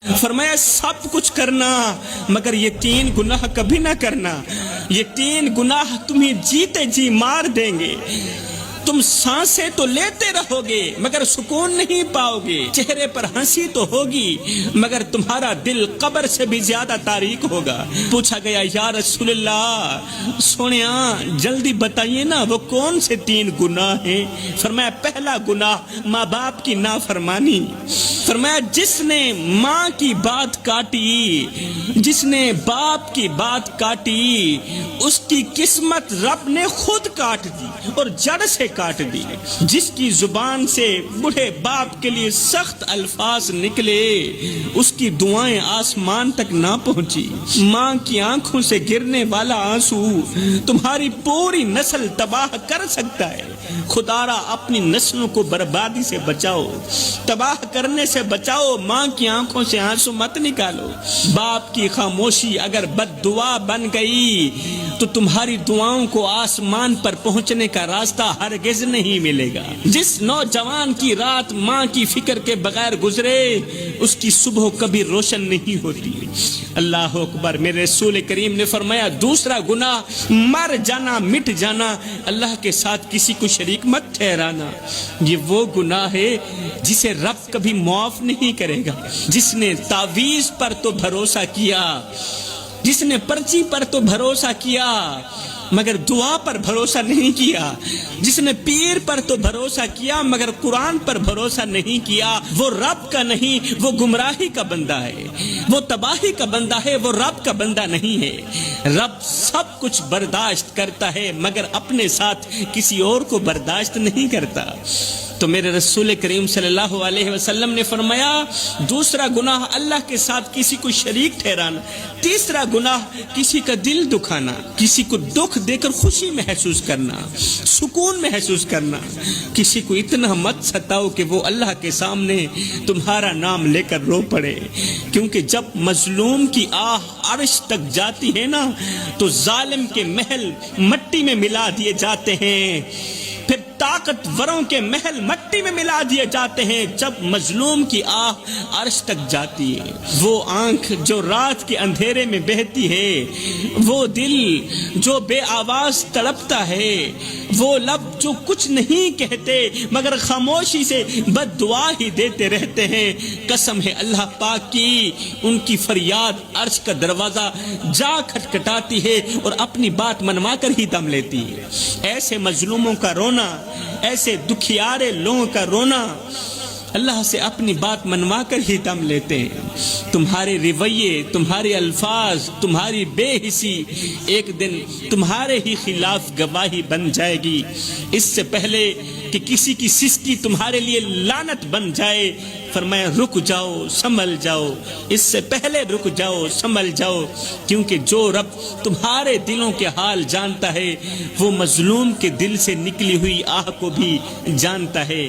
فرمایا سب کچھ کرنا مگر یہ 3 گناہ کبھی نہ کرنا. یہ 3 گناہ تمہیں جیتے جی مار دیں گے. تم سانسیں تو لیتے رہو گے مگر سکون نہیں پاؤ گے. چہرے پر ہنسی تو ہوگی مگر تمہارا دل قبر سے بھی زیادہ تاریک ہوگا. پوچھا گیا یا رسول اللہ سونیا جلدی بتائیے نا وہ کون سے 3 گناہ ہیں؟ فرمایا پہلا گناہ ماں باپ کی نافرمانی. فرمایا جس نے ماں کی بات کاٹی، جس نے باپ کی بات کاٹی، اس کی قسمت رب نے خود کاٹ دی اور جڑ سے کاٹ دی. جس کی زبان سے بوڑھے باپ کے لیے سخت الفاظ نکلے اس کی دعائیں آسمان تک نہ پہنچی. ماں کی آنکھوں سے گرنے والا آنسو تمہاری پوری نسل تباہ کر سکتا ہے. خدارا اپنی نسلوں کو بربادی سے بچاؤ، تباہ کرنے سے بچاؤ. ماں کی آنکھوں سے آنسو مت نکالو. باپ کی خاموشی اگر بد دعا بن گئی تو تمہاری دعاؤں کو آسمان پر پہنچنے کا راستہ ہرگز نہیں ملے گا. جس نوجوان کی رات ماں کی فکر کے بغیر گزرے اس کی صبح کبھی روشن نہیں ہوتی. اللہ اکبر. میرے رسول کریم نے فرمایا دوسرا گناہ مر جانا، مٹ جانا، اللہ کے ساتھ کسی کو شریک مت ٹھہرانا. یہ وہ گناہ ہے جسے رب کبھی معاف نہیں کرے گا. جس نے تعویذ پر تو بھروسہ کیا، جس نے پرچی پر تو بھروسہ کیا مگر دعا پر بھروسہ نہیں کیا، جس نے پیر پر تو بھروسہ کیا مگر قرآن پر بھروسہ نہیں کیا، وہ رب کا نہیں، وہ گمراہی کا بندہ ہے، وہ تباہی کا بندہ ہے، وہ رب کا بندہ نہیں ہے. رب سب کچھ برداشت کرتا ہے مگر اپنے ساتھ کسی اور کو برداشت نہیں کرتا. تو میرے رسول کریم صلی اللہ علیہ وسلم نے فرمایا دوسرا گناہ اللہ کے ساتھ کسی کو شریک ٹھہرانا. تیسرا گناہ کسی کا دل دکھانا، کسی کو دکھ دے کر خوشی محسوس کرنا، سکون محسوس کرنا. کسی کو اتنا مت ستاؤ کہ وہ اللہ کے سامنے تمہارا نام لے کر رو پڑے. کیونکہ جب مظلوم کی آہ عرش تک جاتی ہے نا تو ظالم کے محل مٹی میں ملا دیے جاتے ہیں، پھر طاقتوروں کے محل مٹی میں ملا دیے جاتے ہیں. جب مظلوم کی آہ عرش تک جاتی ہے، وہ آنکھ جو رات کے اندھیرے میں بہتی ہے، وہ دل جو بے آواز تڑپتا ہے، وہ لب جو کچھ نہیں کہتے مگر خاموشی سے بد دعا ہی دیتے رہتے ہیں، قسم ہے اللہ پاک کی ان کی فریاد عرش کا دروازہ جا کھٹکھٹاتی ہے اور اپنی بات منوا کر ہی دم لیتی ہے. ایسے مظلوموں کا رونا، ایسے دکھیارے لوگوں کا رونا اللہ سے اپنی بات منوا کر ہی دم لیتے ہیں. تمہارے رویے، تمہارے الفاظ، تمہاری بے حسی ایک دن تمہارے ہی خلاف گواہی بن جائے گی. اس سے پہلے کہ کسی کی سستی تمہارے لیے لعنت بن جائے فرمایا رک جاؤ، سنبھل جاؤ. اس سے پہلے رک جاؤ، سنبھل جاؤ. کیونکہ جو رب تمہارے دلوں کے حال جانتا ہے وہ مظلوم کے دل سے نکلی ہوئی آہ کو بھی جانتا ہے.